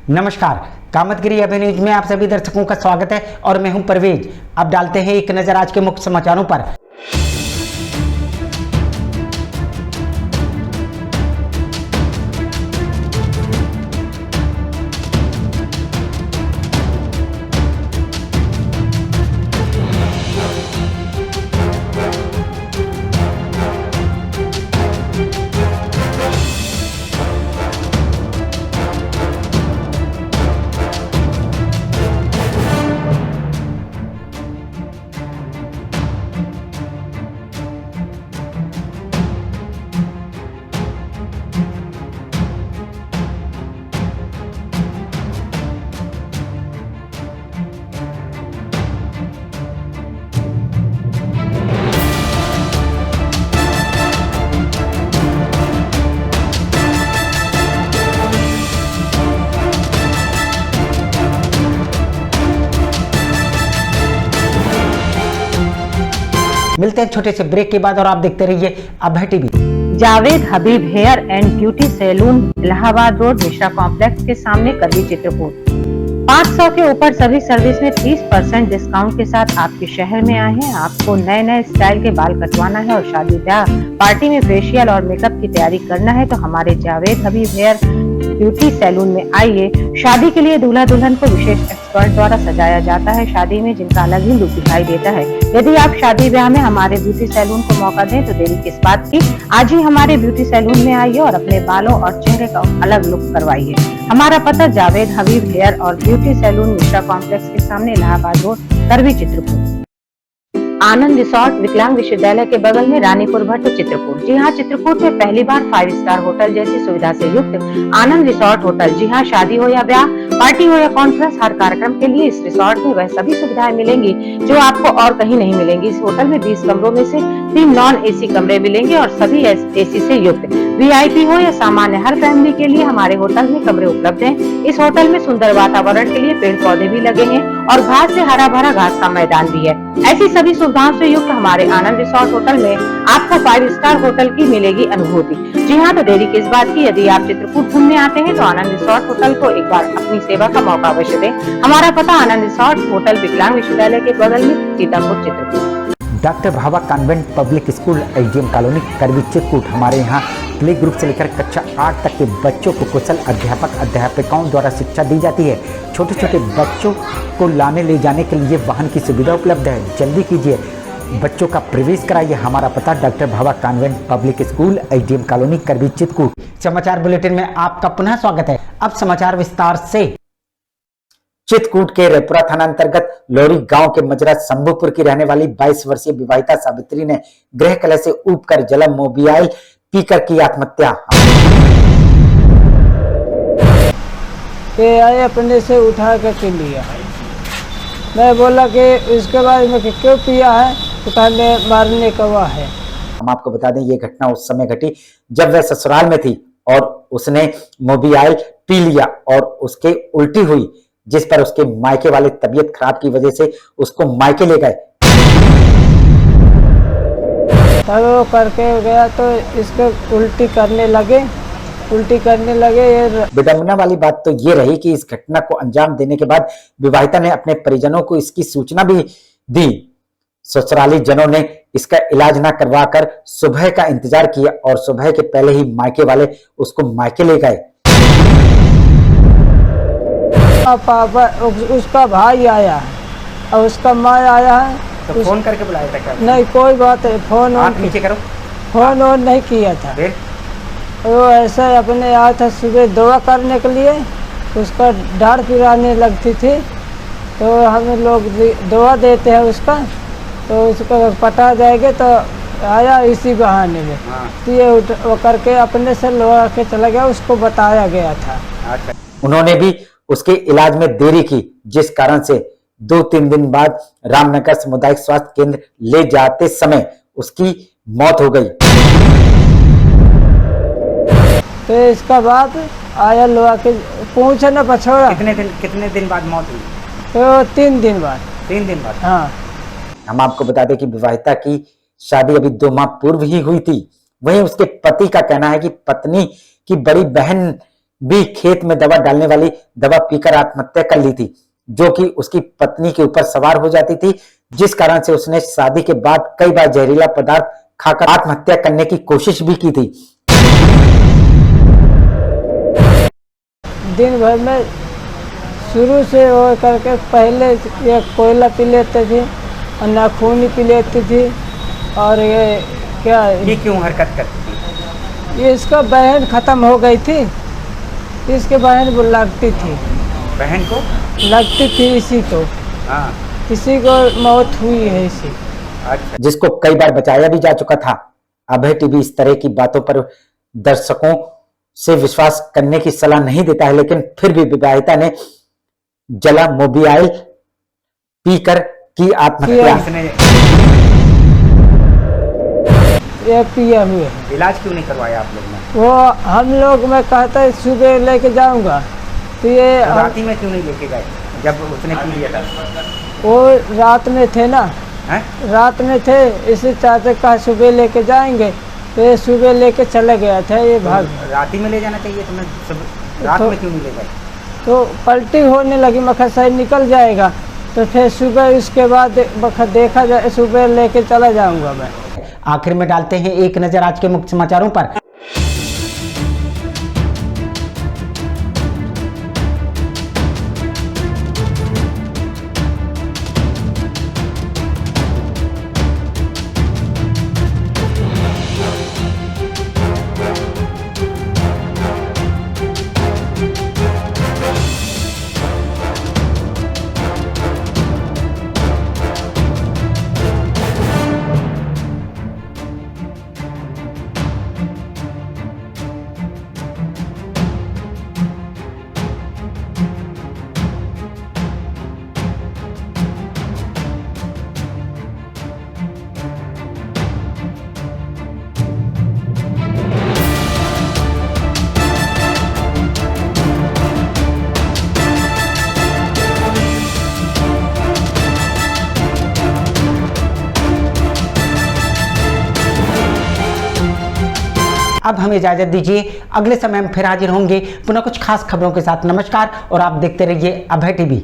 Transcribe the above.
नमस्कार, कामतगिरी अभिन्यूज में आप सभी दर्शकों का स्वागत है और मैं हूं परवेज। अब डालते हैं एक नजर आज के मुख्य समाचारों पर। मिलते हैं छोटे से ब्रेक के बाद और आप देखते रहिए Abhay TV. Javed Habib hair and beauty salon, Allahabad road, Mishra complex के सामने, करवी, चित्रकूट। 500 के ऊपर सभी सर्विस में 30% डिस्काउंट के साथ आपके शहर में आए हैं। आपको नए नए स्टाइल के बाल कटवाना है और शादी ब्याह पार्टी में फेशियल और मेकअप की तैयारी करना है तो हमारे Javed Habib hair beauty salon में आइए। शादी के लिए दूल्हा दुल्हन को विशेष एक्सपर्ट द्वारा सजाया जाता है, शादी में जिनका अलग ही लुक दिखाई देता है। यदि आप शादी ब्याह में हमारे ब्यूटी सैलून को मौका दें तो देरी किस बात की, आज ही हमारे ब्यूटी सैलून में आइए और अपने बालों और चेहरे का अलग लुक करवाइए। हमारा पता जावेद हबीब हेयर और ब्यूटी सैलून, मिश्रा कॉम्प्लेक्स के सामने, इलाहाबाद रोड, करवी, चित्रकूट। आनंद रिसोर्ट, विकलांग विश्वविद्यालय के बगल में, रानीपुर भट्ट, चित्रकूट। जी हाँ, चित्रकूट में पहली बार 5 स्टार होटल जैसी सुविधा से युक्त आनंद रिसोर्ट होटल। जी हाँ, शादी हो या ब्याह, पार्टी हो या कॉन्फ्रेंस, हर कार्यक्रम के लिए इस रिसोर्ट में वह सभी सुविधाएं मिलेंगी जो आपको और कहीं नहीं मिलेंगी। इस होटल में 20 कमरों में से 3 नॉन एसी कमरे मिलेंगे और सभी एसी से युक्त। वीआईपी हो या सामान्य, हर फैमिली के लिए हमारे होटल में कमरे उपलब्ध हैं। इस होटल में सुंदर वातावरण के लिए पेड़ पौधे भी लगे हैं और घास से हरा भरा घास का मैदान भी है। ऐसी सभी सुविधाओं से युक्त हमारे आनंद रिसोर्ट होटल में आपको 5 स्टार होटल की मिलेगी अनुभूति। जी हाँ, तो देरी किस बात की, यदि आप चित्रकूट घूमने आते हैं तो आनंद रिसोर्ट होटल को एक बार अपनी सेवा का मौका अवश्य दें। हमारा पता आनंद रिसोर्ट होटल, विकलांग विश्वविद्यालय के बगल में, Sitapur, Chitrakoot. Doctor Bhava convent public school, SDM colony, Karwi, Chitrakoot. हमारे यहाँ प्ले ग्रुप से लेकर कक्षा 8 तक के बच्चों को कुशल अध्यापकों द्वारा शिक्षा दी जाती है। छोटे छोटे बच्चों को लाने ले जाने के लिए वाहन की सुविधा उपलब्ध है। जल्दी कीजिए, बच्चों का प्रवेश कराइए। हमारा पता doctor Bhava convent public school, SDM colony, Karwi, Chitrakoot. समाचार बुलेटिन में आपका पुनः स्वागत है। अब समाचार विस्तार से। चित्रकूट के रेपुरा थाना अंतर्गत लोरी गांव के मजरा शंभुपुर की रहने वाली 22 वर्षीय विवाहिता सावित्री ने गृह कलह से ऊबकर जलम मोबियाई पीकर की आत्महत्या। आए अपने से उठा कर के लिया। मैं बोला कि इसके बाद में क्यों पिया है, तो कहने मारने का हुआ है। हम आपको बता दें ये घटना उस समय घटी जब वह ससुराल में थी और उसने मोबियाई पी लिया और उसके उल्टी हुई, जिस पर उसके मायके वाले तबीयत खराब की वजह से उसको मायके ले गए। तब वो करके गया तो इसको उल्टी करने लगे। विडंबना वाली बात तो ये रही कि इस घटना को अंजाम देने के बाद विवाहिता ने अपने परिजनों को इसकी सूचना भी दी। ससुराली जनों ने इसका इलाज न करवाकर सुबह का इंतजार किया और सुबह के पहले ही मायके वाले उसको मायके ले गए। पापा, उसका भाई आया है और उसका माँ आया है। तो फोन करके बुलाया था क्या? नहीं, कोई बात है, फोन नीचे करो। फोन ऑन नहीं किया था। वो ऐसा अपने आया था सुबह दवा करने के लिए, उसका डांट पिराने लगती थी तो हम लोग दवा देते हैं उसका, तो उसको पटा जाएगा तो आया इसी बहाने में। तो ये वो करके अपने से लौटा के चला गया, उसको बताया गया था। उन्होंने भी उसके इलाज में देरी की, जिस कारण से 2-3 दिन बाद रामनगर सामुदायिक स्वास्थ्य केंद्र ले जाते समय उसकी मौत हो गई। तो इसका बाद आया लोहा के पूछे न पछोड़ा। कितने दिन बाद मौत हुई? तो 3 दिन बाद। 3 दिन बाद। हाँ। हम आपको बता दें कि विवाहिता की शादी अभी 2 माह पूर्व ही हुई थी। वहीं उसके पति का कहना है कि पत्नी की बड़ी बहन भी खेत में दवा डालने वाली दवा पीकर आत्महत्या कर ली थी, जो कि उसकी पत्नी के ऊपर सवार हो जाती थी, जिस कारण से उसने शादी के बाद कई बार जहरीला पदार्थ खाकर आत्महत्या करने की कोशिश भी की थी। दिन भर में शुरू से वो करके पहले ये कोयला पी लेते थे और नाखून पी लेती थी, और ये क्या ये क्यों हरकत करती थी? ये इसका बहन ख़त्म हो गई थी, इसके बहन वो लगती थी, बहन को लगती थी इसी को, हाँ, किसी को मौत हुई है इसी। अच्छा। जिसको कई बार बचाया भी जा चुका था। अभय टीवी इस तरह की बातों पर दर्शकों से विश्वास करने की सलाह नहीं देता है, लेकिन फिर भी विवाहिता ने जला मोबियाइल पीकर की आत्महत्या। ये पिया हुए है। इलाज क्यों नहीं करवाया आप लोग ने? वो हम लोग मैं कहता है सुबह लेके जाऊंगा, तो ये रात में क्यों नहीं लेके गए जब उसने पी लिया था? वो रात में थे ना, हैं? रात में थे, इसी चाहते कहा सुबह लेके जाएंगे, तो ये सुबह लेके चले गया था, ये भाग। रात ही में ले जाना चाहिए तुम्हें, रात में क्यों नहीं ले गए? तो पलटी होने लगी, मखा शायद निकल जाएगा, तो फिर सुबह उसके बाद देखा जाए, सुबह लेके चला जाऊंगा मैं। आखिर में डालते हैं एक नजर आज के मुख्य समाचारों पर। अब हमें इजाजत दीजिए, अगले समय हम फिर हाजिर होंगे पुनः कुछ खास खबरों के साथ। नमस्कार और आप देखते रहिए अभय टीवी।